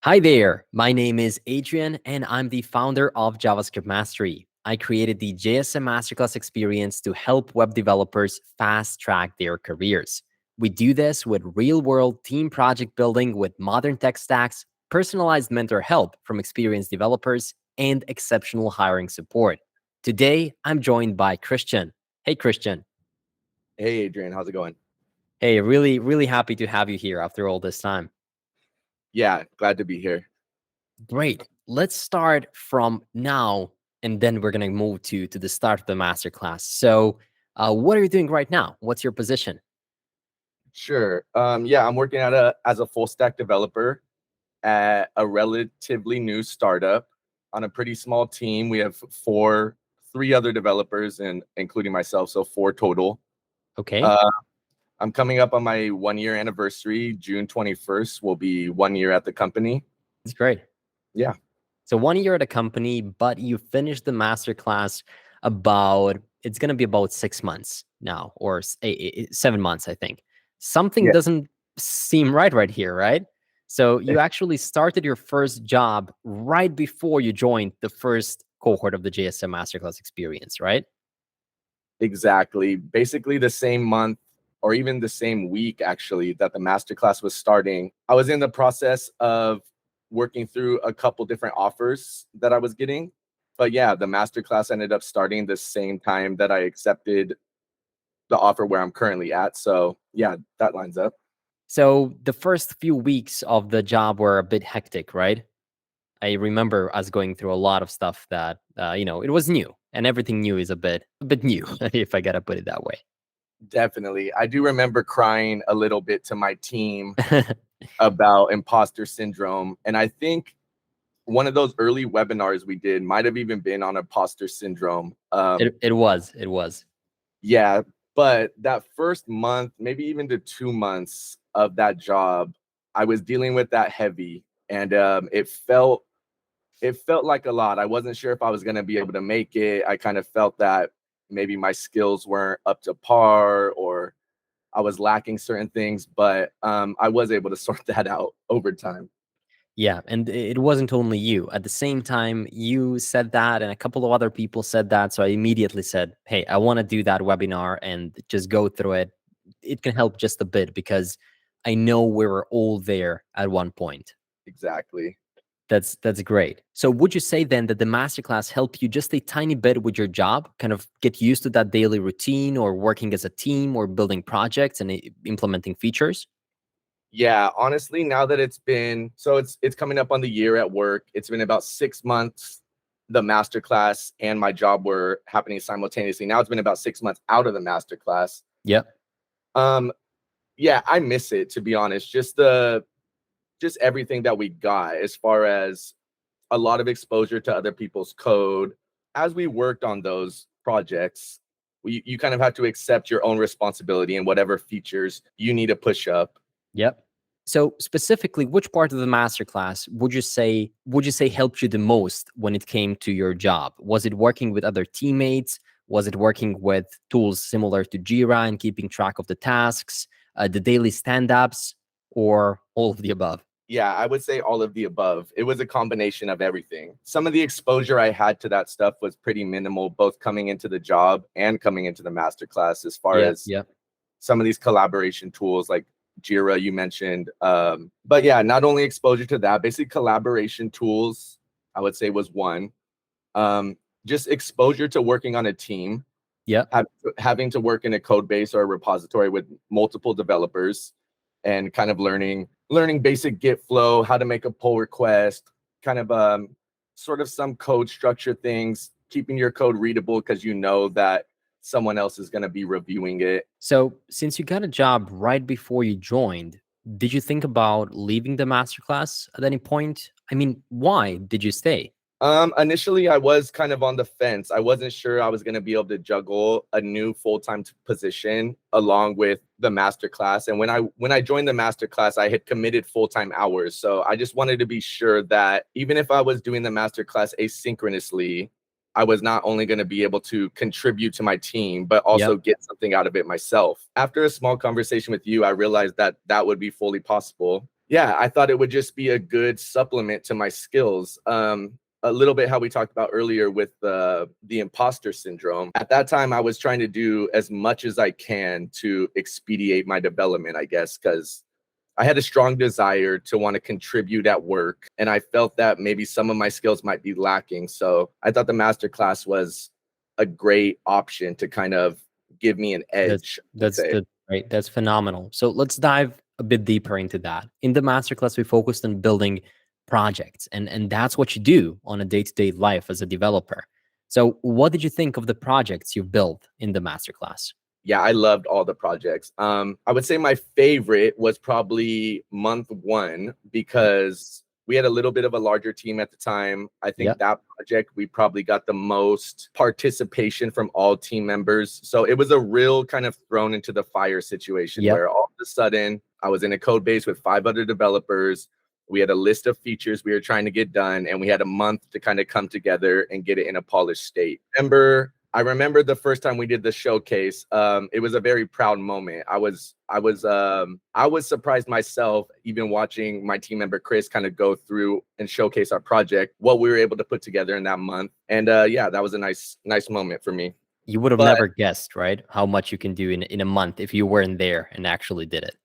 Hi there, my name is Adrian and I'm the founder of JavaScript Mastery. I created the JSM Masterclass experience to help web developers fast track their careers. We do this with real world team project building with modern tech stacks, personalized mentor help from experienced developers, and exceptional hiring support. Today, I'm joined by Kristian. Hey, Kristian. Hey, Adrian, how's it going? Hey, really happy to have you here after all this time. Yeah, glad to be here. Great. Let's start from now, and then we're gonna move to the start of the masterclass. So, what are you doing right now? What's your position? Sure. Yeah, I'm working as a full stack developer at a relatively new startup on a pretty small team. We have three other developers, and including myself, so four total. Okay, Uh, I'm coming up on my 1 year anniversary. June 21st will be 1 year at the company. that's great. Yeah, So 1 year at a company, but you finished the masterclass about. It's gonna be about 6 months now, or 7 months, I think. Something yeah, doesn't seem right here, right? So you actually started your first job right before you joined the first cohort of the JSM Masterclass experience, right? exactly. Basically, the same month or even the same week, actually, that the masterclass was starting, I was in the process of working through a couple different offers that I was getting. But yeah, the masterclass ended up starting the same time that I accepted the offer where I'm currently at. So yeah, that lines up. So the first few weeks of the job were a bit hectic, right? I remember us going through a lot of stuff that it was new, and everything new is a bit new, if I gotta put it that way. Definitely. I do remember crying a little bit to my team about imposter syndrome. And I think one of those early webinars we did might have even been on imposter syndrome. It was. Yeah, but that first month, maybe even to 2 months of that job, I was dealing with that heavy, and it felt like a lot. I wasn't sure if I was going to be able to make it. I kind of felt that maybe my skills weren't up to par, or I was lacking certain things, but I was able to sort that out over time. Yeah, and it wasn't only you. At the same time, you said that, and a couple of other people said that. So I immediately said, "Hey, I want to do that webinar and just go through it. It can help just a bit because I know we were all there at one point." Exactly. That's great. So would you say then that the masterclass helped you just a tiny bit with your job, kind of get used to that daily routine or working as a team or building projects and implementing features? Yeah, honestly, now that it's coming up on the year at work. It's been about 6 months. The masterclass and my job were happening simultaneously. Now it's been about 6 months out of the masterclass. Yep. Um, yeah, I miss it, to be honest. Just everything that we got as far as a lot of exposure to other people's code. As we worked on those projects, you kind of have to accept your own responsibility and whatever features you need to push up. Yep. So specifically, which part of the masterclass would you say helped you the most when it came to your job? Was it working with other teammates? Was it working with tools similar to Jira and keeping track of the tasks, the daily stand-ups, or all of the above? Yeah, I would say all of the above. It was a combination of everything. Some of the exposure I had to that stuff was pretty minimal, both coming into the job and coming into the masterclass, as far Yep. as Yep. some of these collaboration tools like Jira you mentioned. But yeah, not only exposure to that, basic collaboration tools, I would say was one. Just exposure to working on a team, Yep. have, having to work in a code base or a repository with multiple developers, and kind of learning basic Git flow, how to make a pull request, kind of sort of some code structure things, keeping your code readable because you know that someone else is going to be reviewing it. So, since you got a job right before you joined, did you think about leaving the masterclass at any point? I mean, why did you stay? Initially, I was kind of on the fence. I wasn't sure I was going to be able to juggle a new full-time position along with the master class. And when I joined the master class, I had committed full-time hours. So I just wanted to be sure that even if I was doing the master class asynchronously, I was not only going to be able to contribute to my team, but also Yep. get something out of it myself. After a small conversation with you, I realized that that would be fully possible. Yeah, I thought it would just be a good supplement to my skills. A little bit how we talked about earlier with the imposter syndrome. At that time, I was trying to do as much as I can to expedite my development, I guess, because I had a strong desire to want to contribute at work, and I felt that maybe some of my skills might be lacking. So I thought the masterclass was a great option to kind of give me an That's edge, I would that's say. good, right? That's phenomenal. So let's dive a bit deeper into that. In the masterclass, we focused on building projects, and that's what you do on a day-to-day life as a developer. So what did you think of the projects you built in the masterclass? Yeah, I loved all the projects. I would say my favorite was probably month one because we had a little bit of a larger team at the time. I think Yeah, that project we probably got the most participation from all team members. So it was a real kind of thrown into the fire situation yeah. where all of a sudden I was in a code base with 5 other developers. We had a list of features we were trying to get done, and we had a month to kind of come together and get it in a polished state. I remember the first time we did the showcase. It was a very proud moment. I was surprised myself, even watching my team member Chris kind of go through and showcase our project, what we were able to put together in that month. And yeah, that was a nice moment for me. You would have But never guessed, right? How much you can do in a month if you weren't there and actually did it.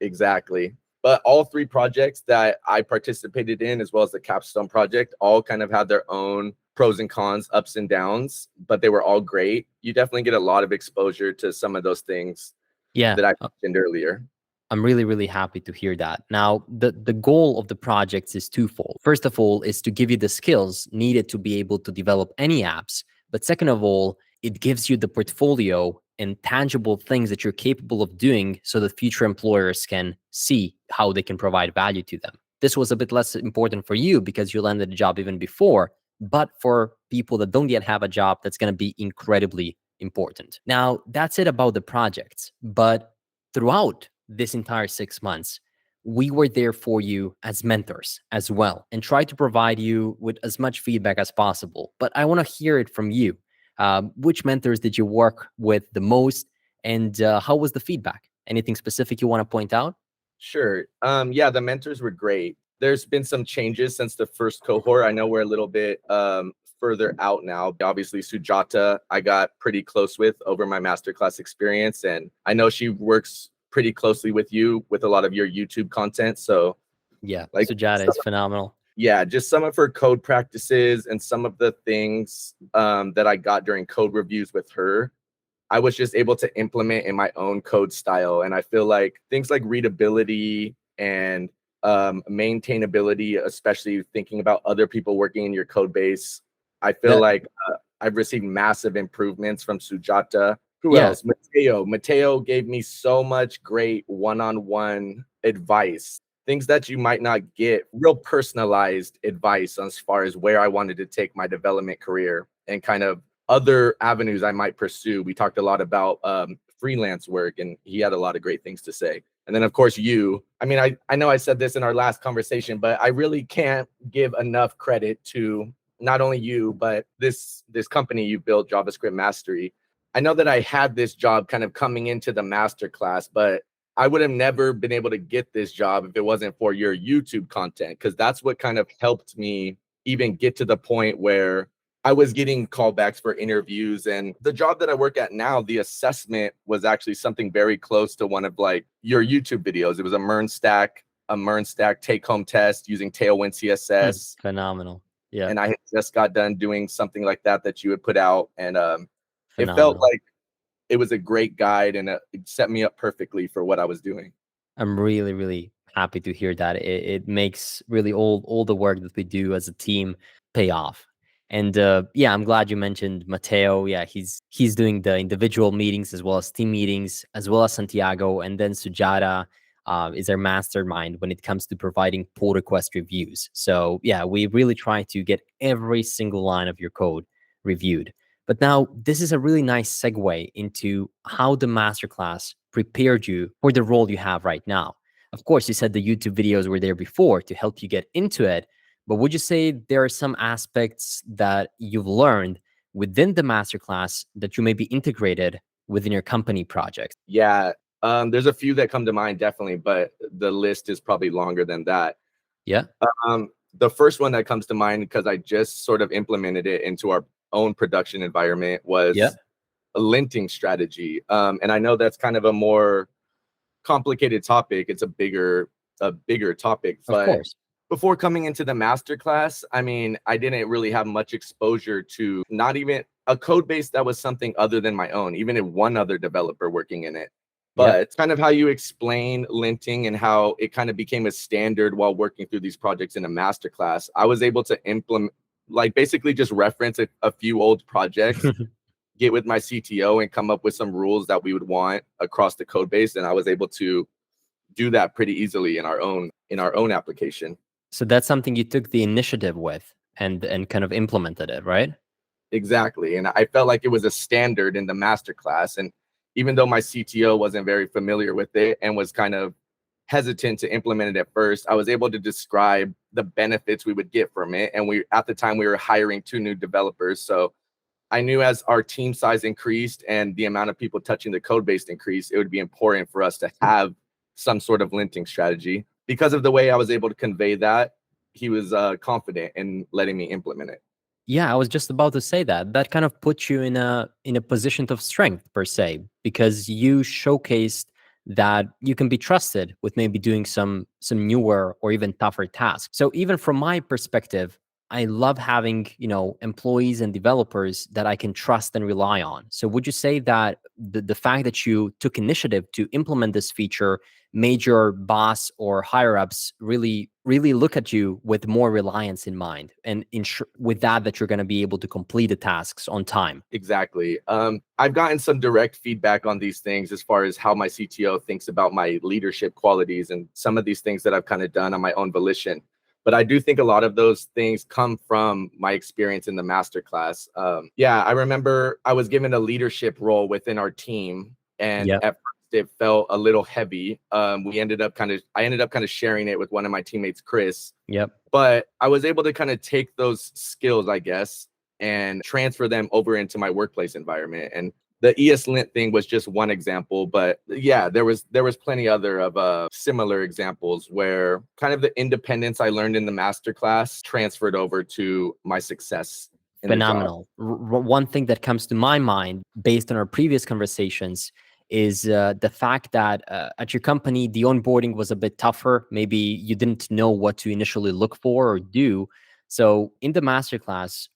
exactly. But all three projects that I participated in, as well as the capstone project, all kind of had their own pros and cons, ups and downs, but they were all great. You definitely get a lot of exposure to some of those things Yeah. that I mentioned earlier. I'm really, really happy to hear that. Now, the goal of the projects is twofold. First of all, is to give you the skills needed to be able to develop any apps. But second of all, it gives you the portfolio and tangible things that you're capable of doing so that future employers can see how they can provide value to them. This was a bit less important for you because you landed a job even before, but for people that don't yet have a job, that's going to be incredibly important. Now, that's it about the projects. But throughout this entire 6 months, we were there for you as mentors as well and try to provide you with as much feedback as possible. But I want to hear it from you. Which mentors did you work with the most, and how was the feedback? Anything specific you want to point out? Sure. Yeah, the mentors were great. There's been some changes since the first cohort. I know we're a little bit further out now. Obviously, Sujata, I got pretty close with over my masterclass experience, and I know she works pretty closely with you with a lot of your YouTube content. So, Yeah, like, Sujata is phenomenal. yeah, just some of her code practices and some of the things that I got during code reviews with her, I was just able to implement in my own code style. And I feel like things like readability and maintainability, especially thinking about other people working in your code base, I feel That like I've received massive improvements from Sujata. Who yeah, else? Mateo gave me so much great one-on-one advice, things that you might not get, real personalized advice as far as where I wanted to take my development career and kind of other avenues I might pursue. We talked a lot about freelance work, and he had a lot of great things to say. And then, of course, you. I mean, I know I said this in our last conversation, but I really can't give enough credit to not only you, but this company you built, JavaScript Mastery. I know that I had this job kind of coming into the master class, but I would have never been able to get this job if it wasn't for your YouTube content, because that's what kind of helped me even get to the point where I was getting callbacks for interviews. And the job that I work at now, the assessment was actually something very close to one of like your YouTube videos. It was a MERN stack take-home test using Tailwind CSS. phenomenal. Yeah, And I had just got done doing something like that you would put out. And it felt phenomenal. like it was a great guide, and it set me up perfectly for what I was doing. I'm really, really happy to hear that. It makes really all the work that we do as a team pay off. And yeah, I'm glad you mentioned Mateo. Yeah, he's doing the individual meetings as well as team meetings, as well as Santiago, and then Sujata is our mastermind when it comes to providing pull request reviews. So yeah, we really try to get every single line of your code reviewed. But now this is a really nice segue into how the masterclass prepared you for the role you have right now. Of course, you said the YouTube videos were there before to help you get into it, but would you say there are some aspects that you've learned within the masterclass that you maybe integrated within your company project? Yeah. There's a few that come to mind, definitely, but the list is probably longer than that. Yeah. The first one that comes to mind, because I just sort of implemented it into our own production environment, Yeah. was a linting strategy. And I know that's kind of a more complicated topic. It's a bigger topic, Of but course. before coming into the masterclass, I mean, I didn't really have much exposure to not even a code base that was something other than my own, even if one other developer working in it. Yeah. But it's kind of how you explain linting and how it kind of became a standard while working through these projects in a masterclass. I was able to implement, like, basically just reference a few old projects, get with my CTO and come up with some rules that we would want across the code base. And I was able to do that pretty easily in our own application. So that's something you took the initiative with and kind of implemented it, right? Exactly. And I felt like it was a standard in the master class. And even though my CTO wasn't very familiar with it and was kind of hesitant to implement it at first, I was able to describe the benefits we would get from it. And at the time we were hiring 2 new developers. So I knew as our team size increased and the amount of people touching the code base increased, it would be important for us to have some sort of linting strategy. Because of the way I was able to convey that, he was confident in letting me implement it. Yeah, I was just about to say that. That kind of puts you in a position of strength per se, because you showcased that you can be trusted with maybe doing some newer or even tougher tasks. So even from my perspective, I love having, employees and developers that I can trust and rely on. So would you say that the fact that you took initiative to implement this feature made your boss or higher ups really look at you with more reliance in mind, and ensure with that you're going to be able to complete the tasks on time? Exactly. I've gotten some direct feedback on these things as far as how my CTO thinks about my leadership qualities and some of these things that I've kind of done on my own volition. But I do think a lot of those things come from my experience in the masterclass. Yeah, I remember I was given a leadership role within our team, and Yep. at first it felt a little heavy. I ended up kind of sharing it with one of my teammates, Chris, Yep. but I was able to kind of take those skills, I guess, and transfer them over into my workplace environment. And the ESLint thing was just one example, but yeah, there was plenty other of similar examples where kind of the independence I learned in the masterclass transferred over to my success in the job. Phenomenal. One thing that comes to my mind based on our previous conversations is the fact that at your company, the onboarding was a bit tougher. Maybe you didn't know what to initially look for or do. So in the masterclass,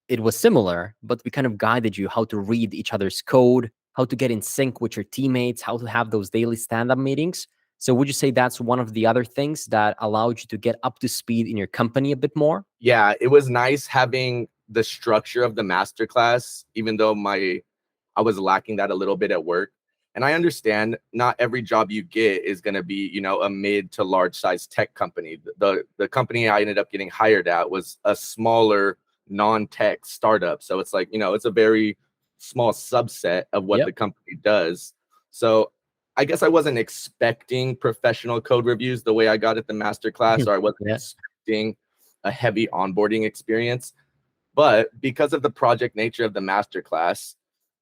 it was similar, but we kind of guided you how to read each other's code, how to get in sync with your teammates, how to have those daily stand-up meetings. So would you say that's one of the other things that allowed you to get up to speed in your company a bit more? Yeah, it was nice having the structure of the masterclass, even though I was lacking that a little bit at work. And I understand not every job you get is going to be, a mid to large size tech company. The company I ended up getting hired at was a smaller non-tech startup. So it's like, it's a very small subset of what Yep. the company does. So I guess I wasn't expecting professional code reviews the way I got at the masterclass, or I wasn't Yeah. expecting a heavy onboarding experience. But because of the project nature of the masterclass,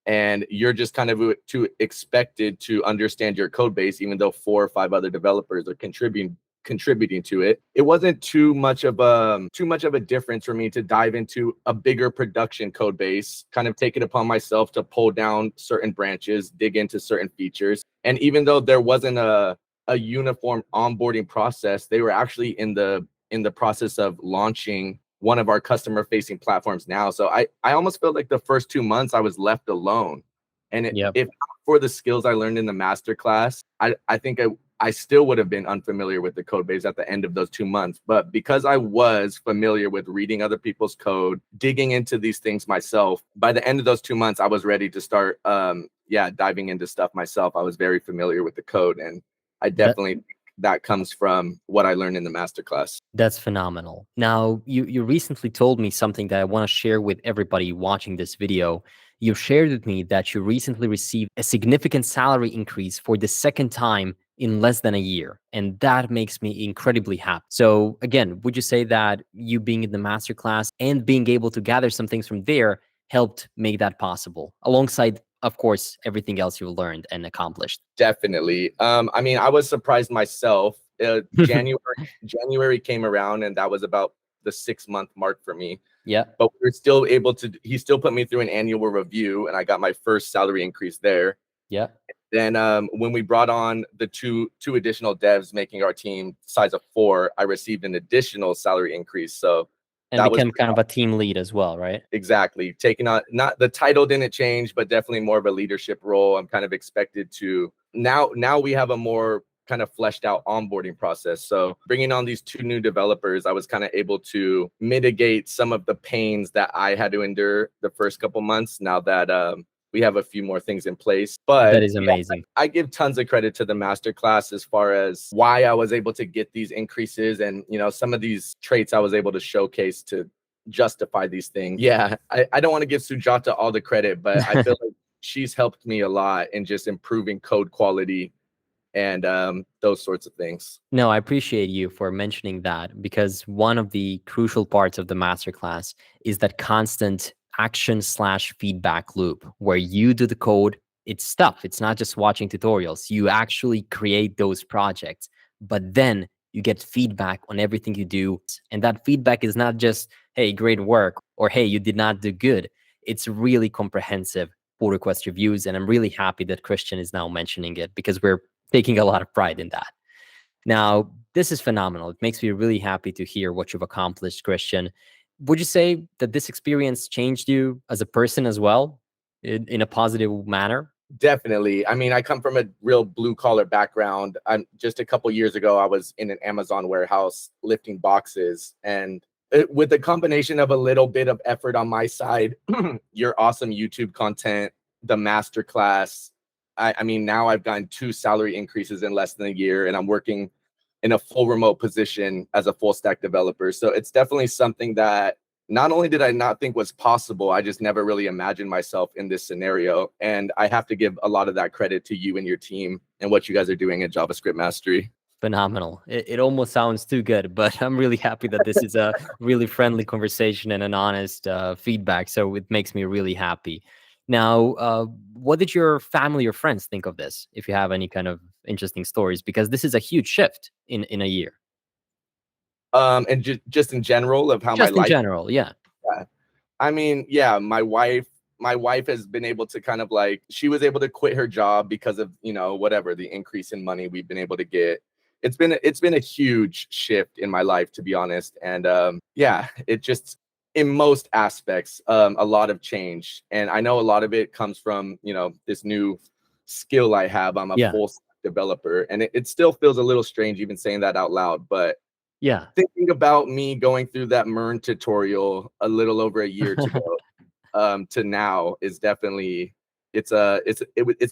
and you're just kind of too expected to understand your code base, even though 4 or 5 other developers are contributing to it, it wasn't too much of a difference for me to dive into a bigger production code base, kind of take it upon myself to pull down certain branches, dig into certain features. And even though there wasn't a uniform onboarding process, they were actually in the process of launching one of our customer facing platforms now. So I almost felt like the first 2 months I was left alone. And Yep. if not for the skills I learned in the master class, I think I still would have been unfamiliar with the code base at the end of those 2 months. But because I was familiar with reading other people's code, digging into these things myself, by the end of those 2 months, I was ready to start diving into stuff myself. I was very familiar with the code, and I That definitely think that comes from what I learned in the master class. That's phenomenal. Now, you recently told me something that I want to share with everybody watching this video. You shared with me that you recently received a significant salary increase for the second time in less than a year, and that makes me incredibly happy. So, again, would you say that you being in the masterclass and being able to gather some things from there helped make that possible, alongside of course, everything else you learned and accomplished. Definitely. I mean, I was surprised myself. January came around, and that was about the 6-month mark for me. Yeah. But we were still able to. He still put me through an annual review, and I got my first salary increase there. Yeah. Then when we brought on the two additional devs, making our team size of 4, I received an additional salary increase. So And that was became kind of a team lead as well, right? exactly taking on, not the title didn't change, but definitely more of a leadership role. I'm kind of expected to now we have a more kind of fleshed out onboarding process. So bringing on these 2 new developers, I was kind of able to mitigate some of the pains that I had to endure the first couple months. Now that we have a few more things in place. That But is amazing. I give tons of credit to the masterclass as far as why I was able to get these increases, and some of these traits I was able to showcase to justify these things. Yeah, I don't want to give Sujata all the credit, but I feel like she's helped me a lot in just improving code quality and those sorts of things. No, I appreciate you for mentioning that, because one of the crucial parts of the masterclass is that constant action/feedback loop where you do the code. It's stuff. It's not just watching tutorials. You actually create those projects, but then you get feedback on everything you do. And that feedback is not just, hey, great work, or hey, you did not do good. It's really comprehensive pull request reviews. And I'm really happy that Kristian is now mentioning it, because we're taking a lot of pride in that. Now, this is phenomenal. It makes me really happy to hear what you've accomplished, Kristian. Would you say that this experience changed you as a person as well, in a positive manner? Definitely. I mean, I come from a real blue collar background. I'm just a couple years ago, I was in an Amazon warehouse lifting boxes, and with a combination of a little bit of effort on my side, your awesome YouTube content, the masterclass. I mean, now I've gotten 2 salary increases in less than a year, and I'm working in a full remote position as a full stack developer. So it's definitely something that not only did I not think was possible, I just never really imagined myself in this scenario. And I have to give a lot of that credit to you and your team and what you guys are doing at JavaScript Mastery. Phenomenal. It almost sounds too good, but I'm really happy that this is a really friendly conversation and an honest feedback. So it makes me really happy. Now, what did your family or friends think of this? If you have any kind of interesting stories, because this is a huge shift in a year. And just in general of how my Just in life. general, yeah. I mean, yeah, my wife has been able to kind of like, she was able to quit her job because of, whatever, the increase in money we've been able to get. It's been a huge shift in my life, to be honest. And yeah, it just, in most aspects, a lot of change. And I know a lot of it comes from, this new skill I have. I'm a Yeah. full stack developer, and it still feels a little strange even saying that out loud, but Yeah. thinking about me going through that MERN tutorial a little over a year to go, to now is definitely, it's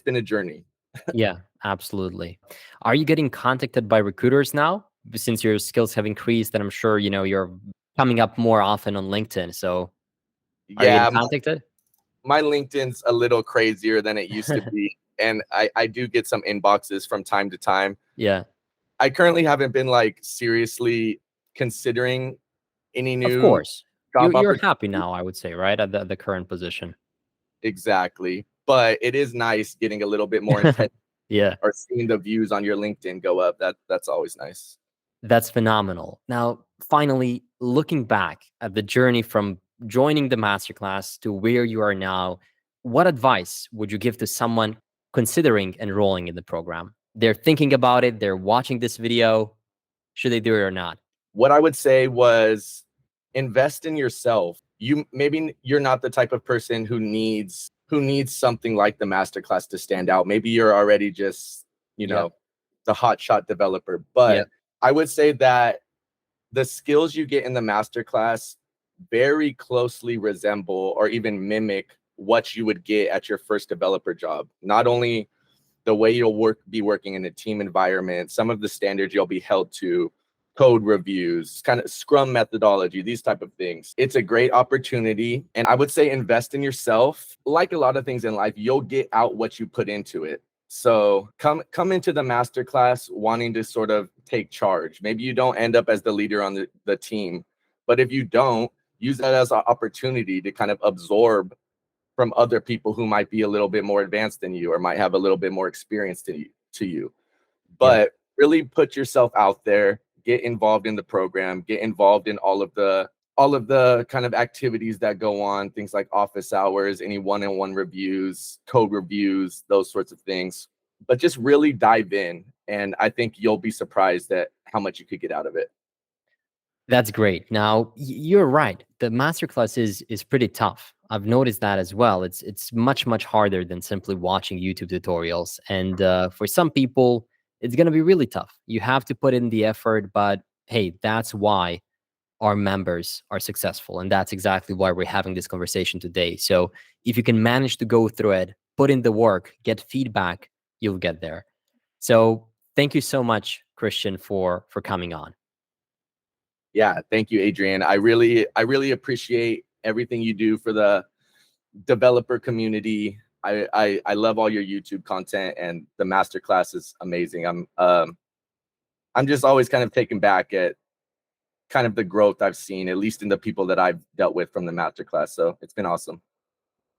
been a journey. Yeah, absolutely. Are you getting contacted by recruiters now, since your skills have increased? And I'm sure, you're coming up more often on LinkedIn. So are you getting Yeah, contacted? my LinkedIn's a little crazier than it used to be, and I do get some inboxes from time to time. Yeah, I currently haven't been like seriously considering any of new course. job You're opportunities. happy now, I would say, right? At the current position. Exactly, but it is nice getting a little bit more intense Yeah, or seeing the views on your LinkedIn go up. That's always nice. that's phenomenal. Now, finally, looking back at the journey from joining the masterclass to where you are now, what advice would you give to someone considering enrolling in the program? They're thinking about it, they're watching this video. Should they do it or not? What I would say was invest in yourself. Maybe you're not the type of person who needs something like the masterclass to stand out. Maybe you're already just, Yep. the hotshot developer. Yep. But I would say that the skills you get in the masterclass very closely resemble or even mimic what you would get at your first developer job. Not only the way you'll be working in a team environment, some of the standards you'll be held to, code reviews, kind of scrum methodology, these type of things. It's a great opportunity, and I would say invest in yourself. Like a lot of things in life, you'll get out what you put into it. So come into the masterclass wanting to sort of take charge. Maybe you don't end up as the leader on the team, but if you don't, use that as an opportunity to kind of absorb from other people who might be a little bit more advanced than you or might have a little bit more experience to you. Yeah. But really put yourself out there, get involved in the program, get involved in all of the kind of activities that go on, things like office hours, any one-on-one reviews, code reviews, those sorts of things. But just really dive in, and I think you'll be surprised at how much you could get out of it. That's great. Now, you're right. The masterclass is pretty tough. I've noticed that as well. It's much harder than simply watching YouTube tutorials. And for some people, it's going to be really tough. You have to put in the effort, but hey, that's why our members are successful, and that's exactly why we're having this conversation today. So, if you can manage to go through it, put in the work, get feedback, you'll get there. So, thank you so much, Kristian, for coming on. Yeah, thank you, Adrian. I really appreciate everything you do for the developer community. I love all your YouTube content, and the masterclass is amazing. I'm just always kind of taken back at kind of the growth I've seen, at least in the people that I've dealt with from the masterclass. So it's been awesome.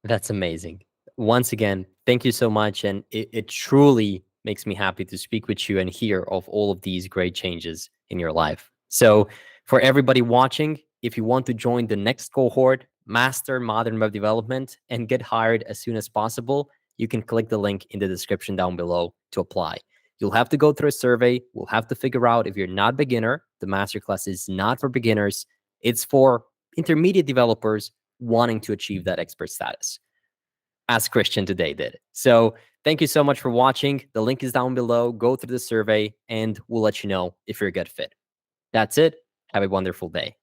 That's amazing. Once again, thank you so much. And it truly makes me happy to speak with you and hear of all of these great changes in your life. So, for everybody watching, if you want to join the next cohort, Master Modern Web Development, and get hired as soon as possible, you can click the link in the description down below to apply. You'll have to go through a survey. We'll have to figure out if you're not beginner. The masterclass is not for beginners. It's for intermediate developers wanting to achieve that expert status, as Kristian today did. So thank you so much for watching. The link is down below. Go through the survey and we'll let you know if you're a good fit. That's it. Have a wonderful day.